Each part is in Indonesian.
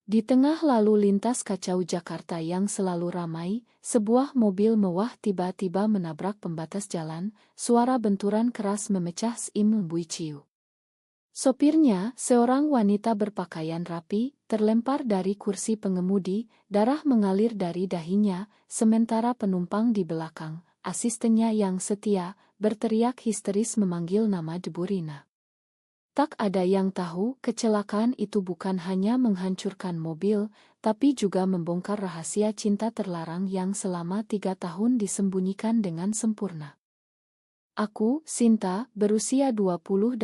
Di tengah lalu lintas kacau Jakarta yang selalu ramai, sebuah mobil mewah tiba-tiba menabrak pembatas jalan, suara benturan keras memecah Buiciu. Sopirnya, seorang wanita berpakaian rapi, terlempar dari kursi pengemudi, darah mengalir dari dahinya, sementara penumpang di belakang, asistennya yang setia, berteriak histeris memanggil nama Debu Rina. Tak ada yang tahu kecelakaan itu bukan hanya menghancurkan mobil, tapi juga membongkar rahasia cinta terlarang yang selama 3 tahun disembunyikan dengan sempurna. Aku, Sinta, berusia 28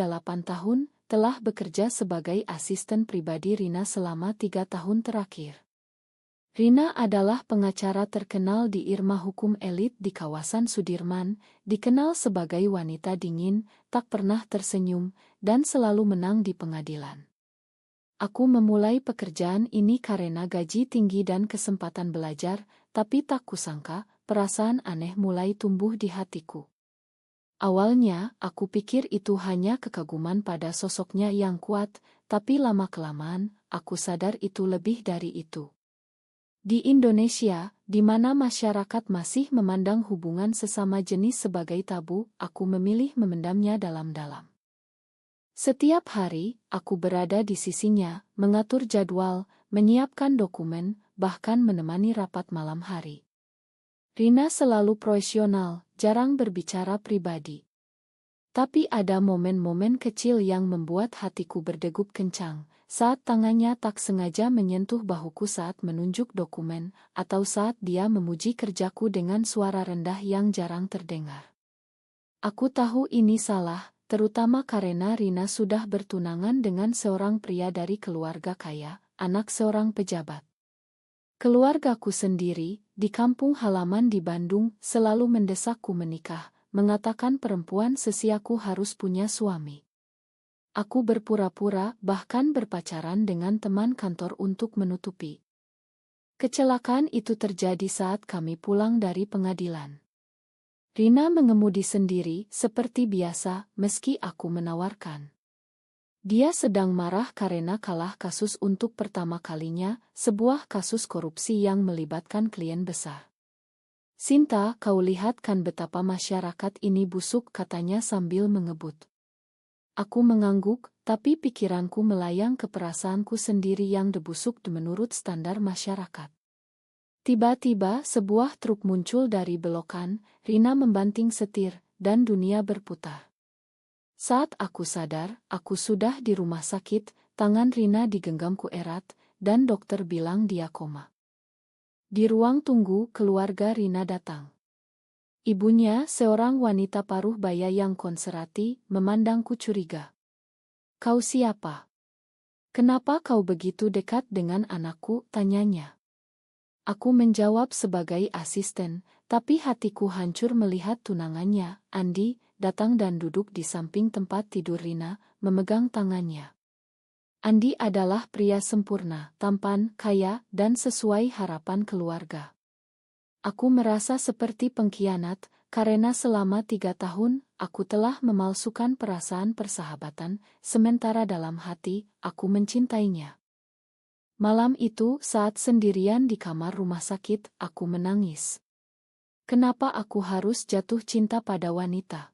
tahun, telah bekerja sebagai asisten pribadi Rina selama 3 tahun terakhir. Rina adalah pengacara terkenal di Irma Hukum Elit di kawasan Sudirman, dikenal sebagai wanita dingin, tak pernah tersenyum, dan selalu menang di pengadilan. Aku memulai pekerjaan ini karena gaji tinggi dan kesempatan belajar, tapi tak kusangka, perasaan aneh mulai tumbuh di hatiku. Awalnya, aku pikir itu hanya kekaguman pada sosoknya yang kuat, tapi lama-kelamaan, aku sadar itu lebih dari itu. Di Indonesia, di mana masyarakat masih memandang hubungan sesama jenis sebagai tabu, aku memilih memendamnya dalam-dalam. Setiap hari, aku berada di sisinya, mengatur jadwal, menyiapkan dokumen, bahkan menemani rapat malam hari. Rina selalu profesional, jarang berbicara pribadi. Tapi ada momen-momen kecil yang membuat hatiku berdegup kencang, saat tangannya tak sengaja menyentuh bahuku saat menunjuk dokumen, atau saat dia memuji kerjaku dengan suara rendah yang jarang terdengar. Aku tahu ini salah, terutama karena Rina sudah bertunangan dengan seorang pria dari keluarga kaya, anak seorang pejabat. Keluargaku sendiri, di kampung halaman di Bandung, selalu mendesakku menikah, mengatakan perempuan sesiaku harus punya suami. Aku berpura-pura, bahkan berpacaran dengan teman kantor untuk menutupi. Kecelakaan itu terjadi saat kami pulang dari pengadilan. Rina mengemudi sendiri, seperti biasa, meski aku menawarkan. Dia sedang marah karena kalah kasus untuk pertama kalinya, sebuah kasus korupsi yang melibatkan klien besar. Sinta, kau lihat kan betapa masyarakat ini busuk, katanya sambil mengebut. Aku mengangguk, tapi pikiranku melayang ke perasaanku sendiri yang debusuk menurut standar masyarakat. Tiba-tiba sebuah truk muncul dari belokan, Rina membanting setir, dan dunia berputar. Saat aku sadar, aku sudah di rumah sakit, tangan Rina digenggamku erat, dan dokter bilang dia koma. Di ruang tunggu, keluarga Rina datang. Ibunya, seorang wanita paruh baya yang konservatif, memandangku curiga. Kau siapa? Kenapa kau begitu dekat dengan anakku? Tanyanya. Aku menjawab sebagai asisten, tapi hatiku hancur melihat tunangannya, Andi, datang dan duduk di samping tempat tidur Rina, memegang tangannya. Andi adalah pria sempurna, tampan, kaya, dan sesuai harapan keluarga. Aku merasa seperti pengkhianat, karena selama 3 tahun, aku telah memalsukan perasaan persahabatan, sementara dalam hati, aku mencintainya. Malam itu, saat sendirian di kamar rumah sakit, aku menangis. Kenapa aku harus jatuh cinta pada wanita?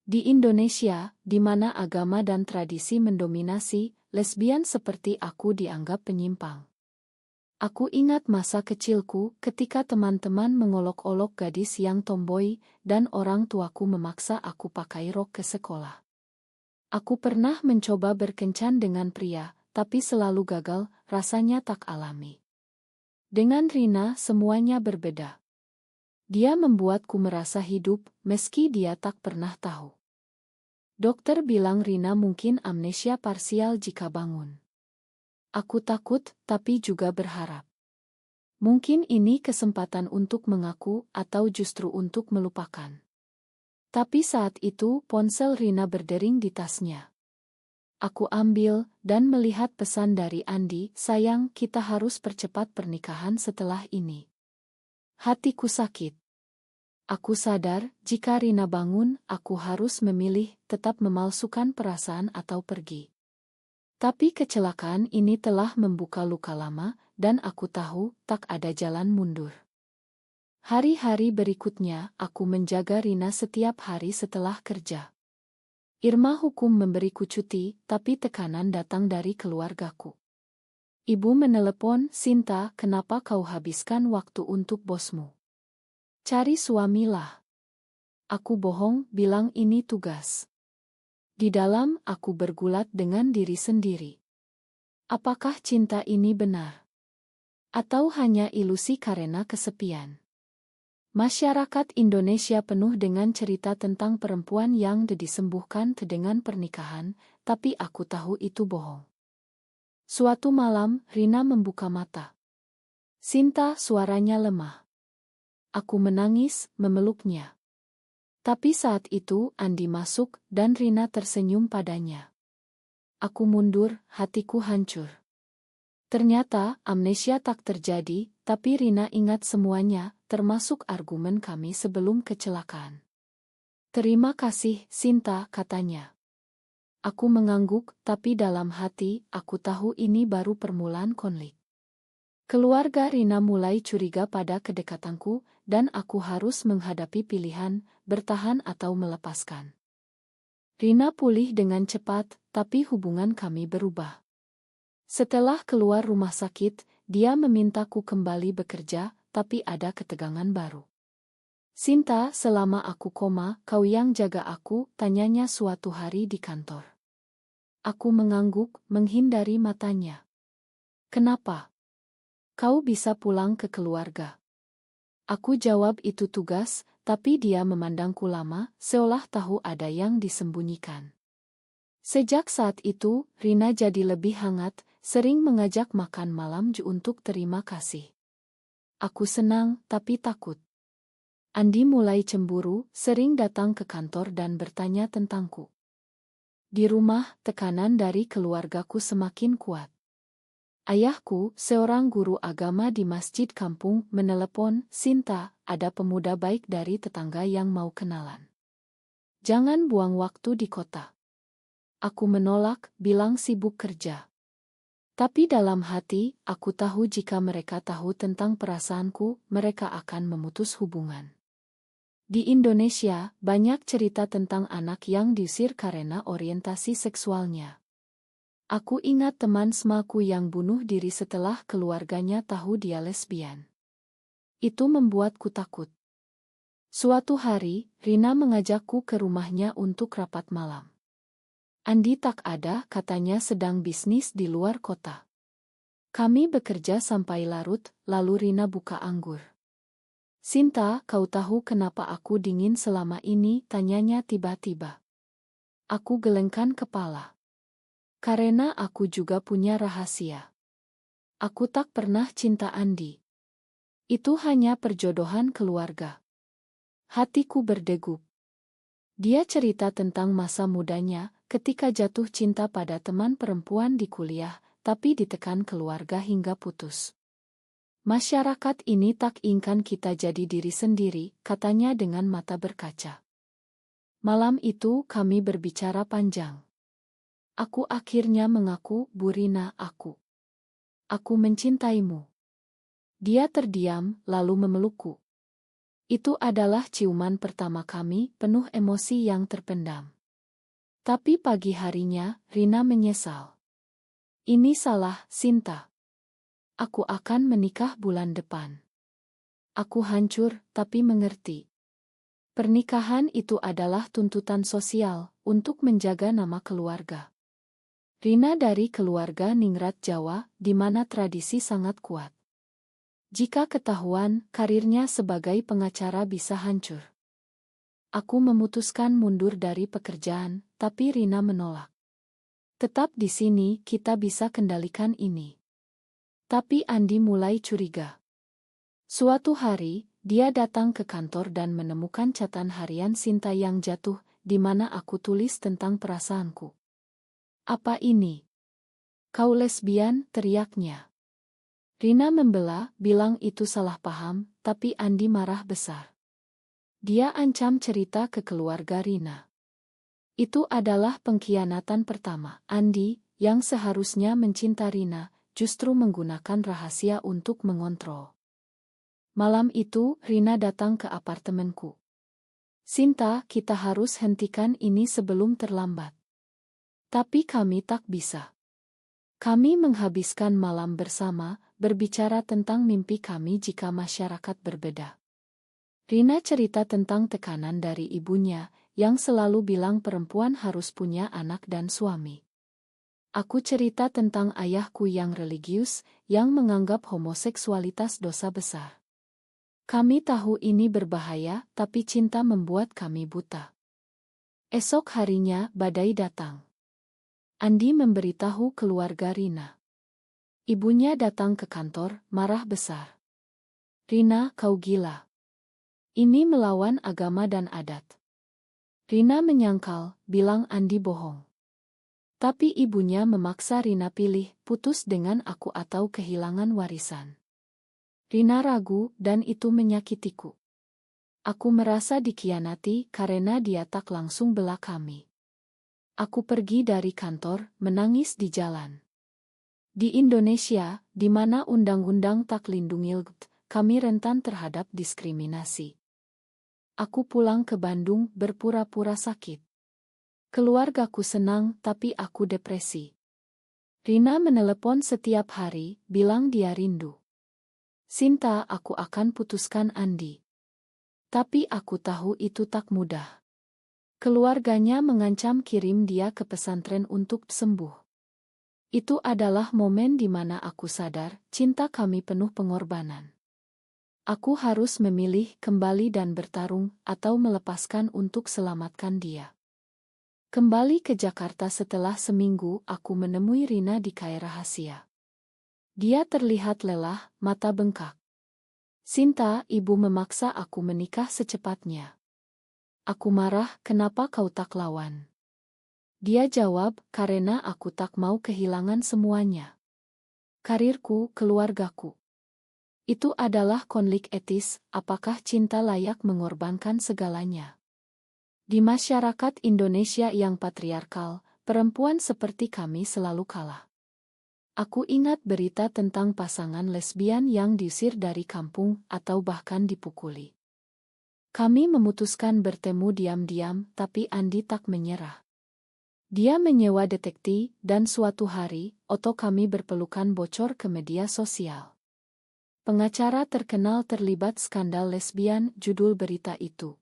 Di Indonesia, di mana agama dan tradisi mendominasi, lesbian seperti aku dianggap penyimpang. Aku ingat masa kecilku ketika teman-teman mengolok-olok gadis yang tomboy dan orang tuaku memaksa aku pakai rok ke sekolah. Aku pernah mencoba berkencan dengan pria, tapi selalu gagal, rasanya tak alami. Dengan Rina semuanya berbeda. Dia membuatku merasa hidup, meski dia tak pernah tahu. Dokter bilang Rina mungkin amnesia parsial jika bangun. Aku takut, tapi juga berharap. Mungkin ini kesempatan untuk mengaku atau justru untuk melupakan. Tapi saat itu ponsel Rina berdering di tasnya. Aku ambil dan melihat pesan dari Andi, sayang, kita harus percepat pernikahan setelah ini. Hatiku sakit. Aku sadar, jika Rina bangun, aku harus memilih tetap memalsukan perasaan atau pergi. Tapi kecelakaan ini telah membuka luka lama, dan aku tahu tak ada jalan mundur. Hari-hari berikutnya, aku menjaga Rina setiap hari setelah kerja. Irma hukum memberiku cuti, tapi tekanan datang dari keluargaku. Ibu menelepon, "Sinta, kenapa kau habiskan waktu untuk bosmu? Cari suamilah." Aku bohong, bilang ini tugas. Di dalam, aku bergulat dengan diri sendiri. Apakah cinta ini benar? Atau hanya ilusi karena kesepian? Masyarakat Indonesia penuh dengan cerita tentang perempuan yang disembuhkan dengan pernikahan, tapi aku tahu itu bohong. Suatu malam, Rina membuka mata. "Sinta," suaranya lemah. Aku menangis, memeluknya. Tapi saat itu Andi masuk dan Rina tersenyum padanya. Aku mundur, hatiku hancur. Ternyata amnesia tak terjadi, tapi Rina ingat semuanya, termasuk argumen kami sebelum kecelakaan. "Terima kasih, Sinta," katanya. Aku mengangguk, tapi dalam hati, aku tahu ini baru permulaan konflik. Keluarga Rina mulai curiga pada kedekatanku, dan aku harus menghadapi pilihan, bertahan atau melepaskan. Rina pulih dengan cepat, tapi hubungan kami berubah. Setelah keluar rumah sakit, dia memintaku kembali bekerja, tapi ada ketegangan baru. "Sinta, selama aku koma, kau yang jaga aku?" tanyanya suatu hari di kantor. Aku mengangguk, menghindari matanya. "Kenapa? Kau bisa pulang ke keluarga." Aku jawab itu tugas, tapi dia memandangku lama, seolah tahu ada yang disembunyikan. Sejak saat itu, Rina jadi lebih hangat, sering mengajak makan malam untuk terima kasih. Aku senang, tapi takut. Andi mulai cemburu, sering datang ke kantor dan bertanya tentangku. Di rumah, tekanan dari keluargaku semakin kuat. Ayahku, seorang guru agama di masjid kampung, menelepon, "Sinta, ada pemuda baik dari tetangga yang mau kenalan. Jangan buang waktu di kota." Aku menolak, bilang sibuk kerja. Tapi dalam hati, aku tahu jika mereka tahu tentang perasaanku, mereka akan memutus hubungan. Di Indonesia, banyak cerita tentang anak yang diusir karena orientasi seksualnya. Aku ingat teman semaku yang bunuh diri setelah keluarganya tahu dia lesbian. Itu membuatku takut. Suatu hari, Rina mengajakku ke rumahnya untuk rapat malam. "Andi tak ada," katanya, "sedang bisnis di luar kota." Kami bekerja sampai larut, lalu Rina buka anggur. "Sinta, kau tahu kenapa aku dingin selama ini?" tanyanya tiba-tiba. Aku gelengkan kepala. "Karena aku juga punya rahasia. Aku tak pernah cinta Andi. Itu hanya perjodohan keluarga." Hatiku berdegup. Dia cerita tentang masa mudanya, ketika jatuh cinta pada teman perempuan di kuliah, tapi ditekan keluarga hingga putus. "Masyarakat ini tak inginkan kita jadi diri sendiri," katanya dengan mata berkaca. Malam itu kami berbicara panjang. Aku akhirnya mengaku, "Bu Rina, aku mencintaimu." Dia terdiam, lalu memelukku. Itu adalah ciuman pertama kami, penuh emosi yang terpendam. Tapi pagi harinya, Rina menyesal. "Ini salah, Sinta. Aku akan menikah bulan depan." Aku hancur, tapi mengerti. Pernikahan itu adalah tuntutan sosial, untuk menjaga nama keluarga. Rina dari keluarga ningrat Jawa, di mana tradisi sangat kuat. Jika ketahuan, karirnya sebagai pengacara bisa hancur. Aku memutuskan mundur dari pekerjaan, tapi Rina menolak. "Tetap di sini, kita bisa kendalikan ini." Tapi Andi mulai curiga. Suatu hari, dia datang ke kantor dan menemukan catatan harian Sinta yang jatuh, di mana aku tulis tentang perasaanku. "Apa ini? Kau lesbian?" teriaknya. Rina membela, bilang itu salah paham, tapi Andi marah besar. Dia ancam cerita ke keluarga Rina. Itu adalah pengkhianatan pertama. "Andi, yang seharusnya mencinta Rina, justru menggunakan rahasia untuk mengontrol. Malam itu, Rina datang ke apartemenku. "Sinta, kita harus hentikan ini sebelum terlambat." Tapi kami tak bisa. Kami menghabiskan malam bersama, berbicara tentang mimpi kami jika masyarakat berbeda. Rina cerita tentang tekanan dari ibunya, yang selalu bilang perempuan harus punya anak dan suami. Aku cerita tentang ayahku yang religius, yang menganggap homoseksualitas dosa besar. Kami tahu ini berbahaya, tapi cinta membuat kami buta. Esok harinya, badai datang. Andi memberitahu keluarga Rina. Ibunya datang ke kantor, marah besar. "Rina, kau gila. Ini melawan agama dan adat." Rina menyangkal, bilang Andi bohong. Tapi ibunya memaksa Rina pilih, putus dengan aku atau kehilangan warisan. Rina ragu, dan itu menyakitiku. Aku merasa dikhianati karena dia tak langsung bela kami. Aku pergi dari kantor, menangis di jalan. Di Indonesia, di mana undang-undang tak lindungi LGBT, kami rentan terhadap diskriminasi. Aku pulang ke Bandung berpura-pura sakit. Keluargaku senang, tapi aku depresi. Rina menelepon setiap hari, bilang dia rindu. "Sinta, aku akan putuskan Andi." Tapi aku tahu itu tak mudah. Keluarganya mengancam kirim dia ke pesantren untuk sembuh. Itu adalah momen di mana aku sadar, cinta kami penuh pengorbanan. Aku harus memilih kembali dan bertarung, atau melepaskan untuk selamatkan dia. Kembali ke Jakarta setelah seminggu, aku menemui Rina di Kai Rahasia. Dia terlihat lelah, mata bengkak. "Sinta, ibu memaksa aku menikah secepatnya." Aku marah, "Kenapa kau tak lawan?" Dia jawab, "Karena aku tak mau kehilangan semuanya. Karirku, keluargaku." Itu adalah konflik etis, apakah cinta layak mengorbankan segalanya? Di masyarakat Indonesia yang patriarkal, perempuan seperti kami selalu kalah. Aku ingat berita tentang pasangan lesbian yang diusir dari kampung atau bahkan dipukuli. Kami memutuskan bertemu diam-diam, tapi Andi tak menyerah. Dia menyewa detektif, dan suatu hari, foto kami berpelukan bocor ke media sosial. Pengacara terkenal terlibat skandal lesbian, judul berita itu.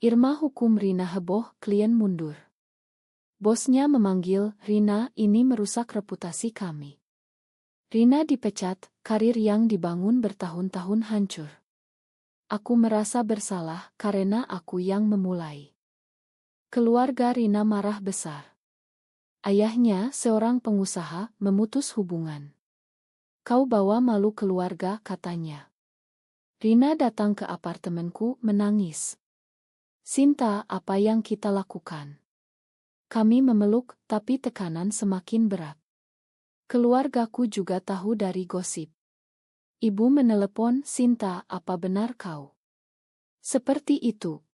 "Irma hukum Rina heboh, klien mundur." Bosnya memanggil, "Rina, ini merusak reputasi kami." Rina dipecat, karir yang dibangun bertahun-tahun hancur. Aku merasa bersalah karena aku yang memulai. Keluarga Rina marah besar. Ayahnya, seorang pengusaha, memutus hubungan. "Kau bawa malu keluarga," katanya. Rina datang ke apartemenku menangis. "Sinta, apa yang kita lakukan?" Kami memeluk, tapi tekanan semakin berat. Keluargaku juga tahu dari gosip. Ibu menelepon, "Sinta, apa benar kau?" "Seperti itu.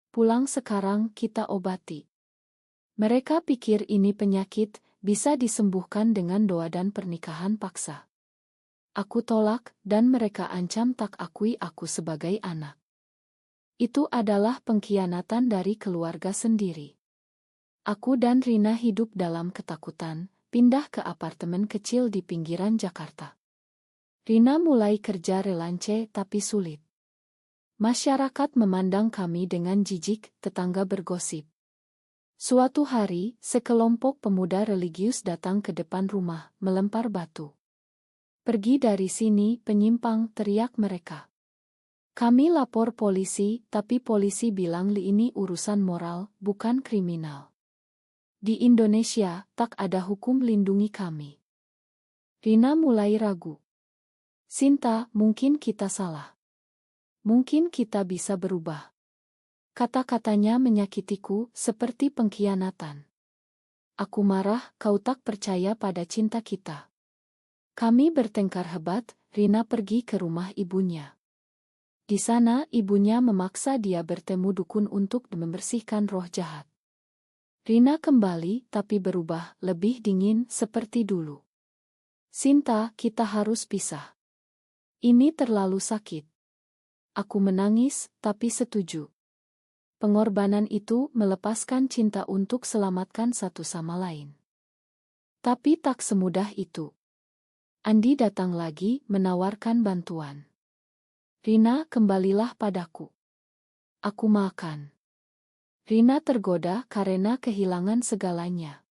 Pulang sekarang, kita obati." Mereka pikir ini penyakit, bisa disembuhkan dengan doa dan pernikahan paksa. Aku tolak, dan mereka ancam tak akui aku sebagai anak. Itu adalah pengkhianatan dari keluarga sendiri. Aku dan Rina hidup dalam ketakutan, pindah ke apartemen kecil di pinggiran Jakarta. Rina mulai kerja relance tapi sulit. Masyarakat memandang kami dengan jijik, tetangga bergosip. Suatu hari, sekelompok pemuda religius datang ke depan rumah, melempar batu. "Pergi dari sini, penyimpang," teriak mereka. Kami lapor polisi, tapi polisi bilang ini urusan moral, bukan kriminal. Di Indonesia, tak ada hukum lindungi kami. Rina mulai ragu. "Sinta, mungkin kita salah. Mungkin kita bisa berubah." Kata-katanya menyakitiku, seperti pengkhianatan. Aku marah, "Kau tak percaya pada cinta kita." Kami bertengkar hebat, Rina pergi ke rumah ibunya. Di sana, ibunya memaksa dia bertemu dukun untuk membersihkan roh jahat. Rina kembali tapi berubah, lebih dingin seperti dulu. Sinta, kita harus pisah. Ini terlalu sakit. Aku menangis, tapi setuju. Pengorbanan itu melepaskan cinta untuk selamatkan satu sama lain. Tapi tak semudah itu. Andi datang lagi menawarkan bantuan. Rina, kembalilah padaku. Aku makan. Rina tergoda karena kehilangan segalanya.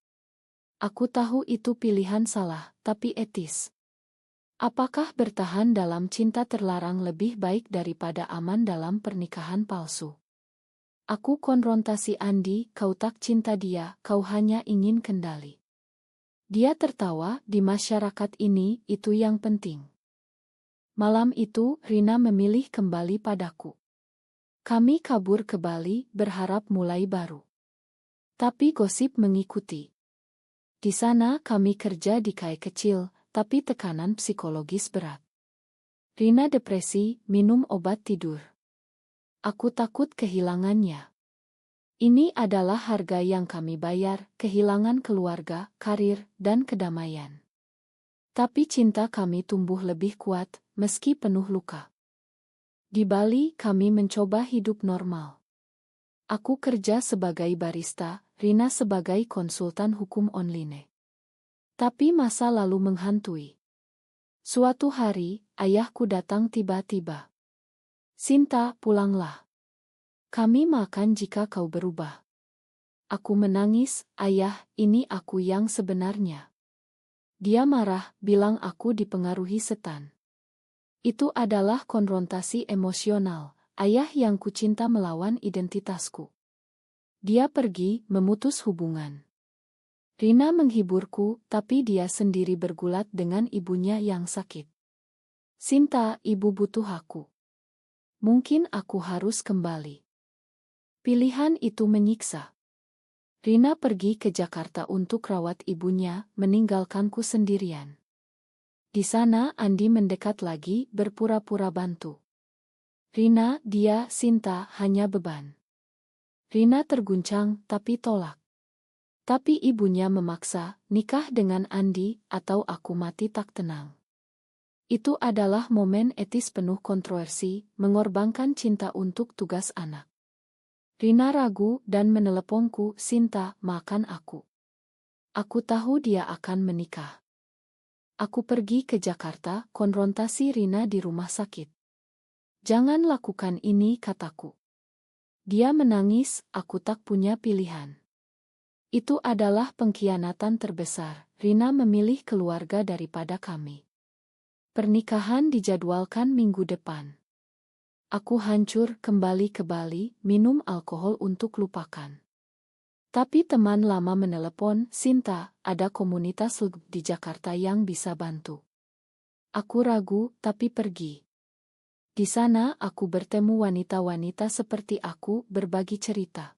Aku tahu itu pilihan salah, tapi etis. Apakah bertahan dalam cinta terlarang lebih baik daripada aman dalam pernikahan palsu? Aku konfrontasi Andi, kau tak cinta dia, kau hanya ingin kendali. Dia tertawa, di masyarakat ini, itu yang penting. Malam itu, Rina memilih kembali padaku. Kami kabur ke Bali, berharap mulai baru. Tapi gosip mengikuti. Di sana kami kerja di KAI kecil, tapi tekanan psikologis berat. Rina depresi, minum obat tidur. Aku takut kehilangannya. Ini adalah harga yang kami bayar, kehilangan keluarga, karir, dan kedamaian. Tapi cinta kami tumbuh lebih kuat, meski penuh luka. Di Bali kami mencoba hidup normal. Aku kerja sebagai barista, Rina sebagai konsultan hukum online. Tapi masa lalu menghantui. Suatu hari, ayahku datang tiba-tiba. Sinta, pulanglah. Kami makan jika kau berubah. Aku menangis, ayah, ini aku yang sebenarnya. Dia marah, bilang aku dipengaruhi setan. Itu adalah konfrontasi emosional, ayah yang kucinta melawan identitasku. Dia pergi, memutus hubungan. Rina menghiburku, tapi dia sendiri bergulat dengan ibunya yang sakit. Sinta, ibu butuh aku. Mungkin aku harus kembali. Pilihan itu menyiksa. Rina pergi ke Jakarta untuk rawat ibunya, meninggalkanku sendirian. Di sana Andi mendekat lagi, berpura-pura bantu. Rina, dia, Sinta, hanya beban. Rina terguncang, tapi tolak. Tapi ibunya memaksa, nikah dengan Andi, atau aku mati tak tenang. Itu adalah momen etis penuh kontroversi, mengorbankan cinta untuk tugas anak. Rina ragu dan meneleponku, Sinta, makan aku. Aku tahu dia akan menikah. Aku pergi ke Jakarta, konfrontasi Rina di rumah sakit. Jangan lakukan ini, kataku. Dia menangis, aku tak punya pilihan. Itu adalah pengkhianatan terbesar, Rina memilih keluarga daripada kami. Pernikahan dijadwalkan minggu depan. Aku hancur, kembali ke Bali, minum alkohol untuk lupakan. Tapi teman lama menelepon, Sinta, ada komunitas LGB di Jakarta yang bisa bantu. Aku ragu, tapi pergi. Di sana aku bertemu wanita-wanita seperti aku, berbagi cerita.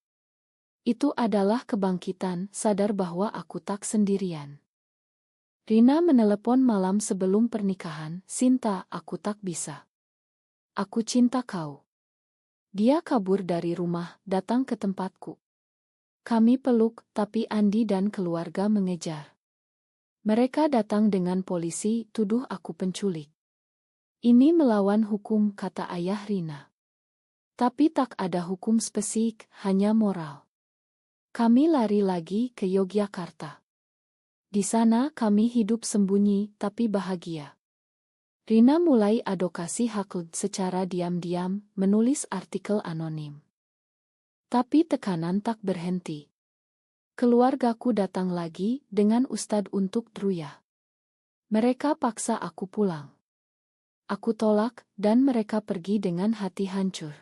Itu adalah kebangkitan, sadar bahwa aku tak sendirian. Rina menelepon malam sebelum pernikahan, Sinta, aku tak bisa. Aku cinta kau. Dia kabur dari rumah, datang ke tempatku. Kami peluk, tapi Andi dan keluarga mengejar. Mereka datang dengan polisi, tuduh aku penculik. Ini melawan hukum, kata ayah Rina. Tapi tak ada hukum spesifik, hanya moral. Kami lari lagi ke Yogyakarta. Di sana kami hidup sembunyi, tapi bahagia. Rina mulai advokasi hak secara diam-diam, menulis artikel anonim. Tapi tekanan tak berhenti. Keluargaku datang lagi dengan ustadz untuk Druya. Mereka paksa aku pulang. Aku tolak, dan mereka pergi dengan hati hancur.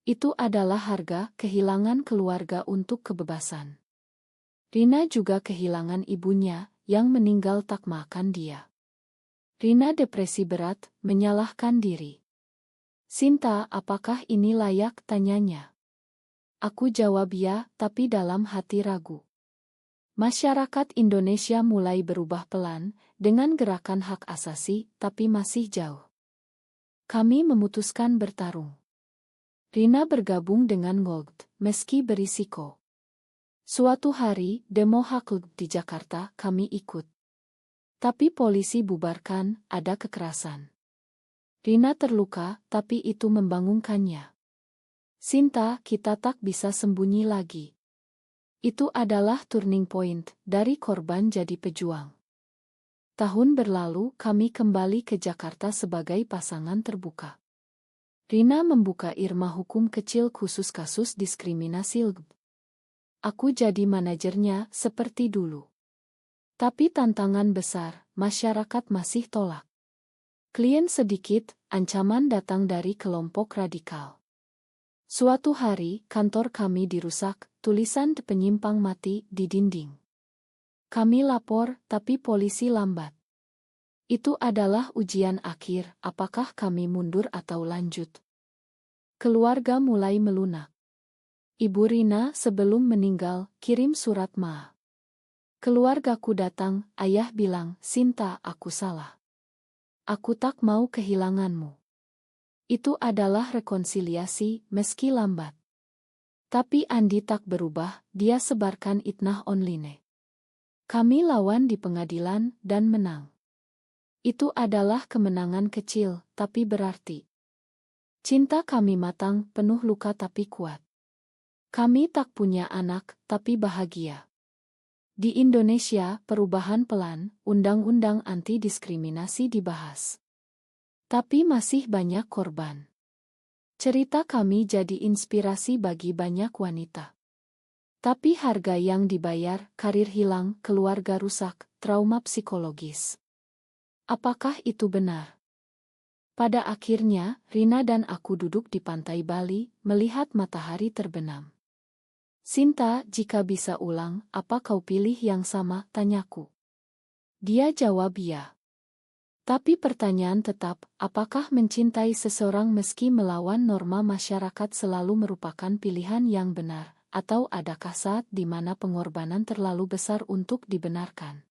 Itu adalah harga kehilangan keluarga untuk kebebasan. Rina juga kehilangan ibunya, yang meninggal tak makan dia. Rina depresi berat, menyalahkan diri. Sinta, apakah ini layak, tanyanya. Aku jawab ya, tapi dalam hati ragu. Masyarakat Indonesia mulai berubah pelan, dengan gerakan hak asasi, tapi masih jauh. Kami memutuskan bertarung. Rina bergabung dengan GOLD, meski berisiko. Suatu hari, demo hak di Jakarta, kami ikut. Tapi polisi bubarkan, ada kekerasan. Rina terluka, tapi itu membangunkannya. Sinta, kita tak bisa sembunyi lagi. Itu adalah turning point, dari korban jadi pejuang. Tahun berlalu, kami kembali ke Jakarta sebagai pasangan terbuka. Rina membuka Irma Hukum Kecil khusus kasus diskriminasi LGBT. Aku jadi manajernya seperti dulu. Tapi tantangan besar, masyarakat masih tolak. Klien sedikit, ancaman datang dari kelompok radikal. Suatu hari, kantor kami dirusak, tulisan penyimpang mati di dinding. Kami lapor, tapi polisi lambat. Itu adalah ujian akhir, apakah kami mundur atau lanjut. Keluarga mulai melunak. Ibu Rina sebelum meninggal, kirim surat maaf. Keluargaku datang, ayah bilang, Sinta, aku salah. Aku tak mau kehilanganmu. Itu adalah rekonsiliasi, meski lambat. Tapi Andi tak berubah, dia sebarkan itnah online. Kami lawan di pengadilan, dan menang. Itu adalah kemenangan kecil, tapi berarti. Cinta kami matang, penuh luka tapi kuat. Kami tak punya anak, tapi bahagia. Di Indonesia, perubahan pelan, undang-undang anti-diskriminasi dibahas. Tapi masih banyak korban. Cerita kami jadi inspirasi bagi banyak wanita. Tapi harga yang dibayar, karir hilang, keluarga rusak, trauma psikologis. Apakah itu benar? Pada akhirnya, Rina dan aku duduk di pantai Bali, melihat matahari terbenam. Sinta, jika bisa ulang, apa kau pilih yang sama, tanyaku. Dia jawab ya. Tapi pertanyaan tetap, apakah mencintai seseorang meski melawan norma masyarakat selalu merupakan pilihan yang benar, atau adakah saat di mana pengorbanan terlalu besar untuk dibenarkan?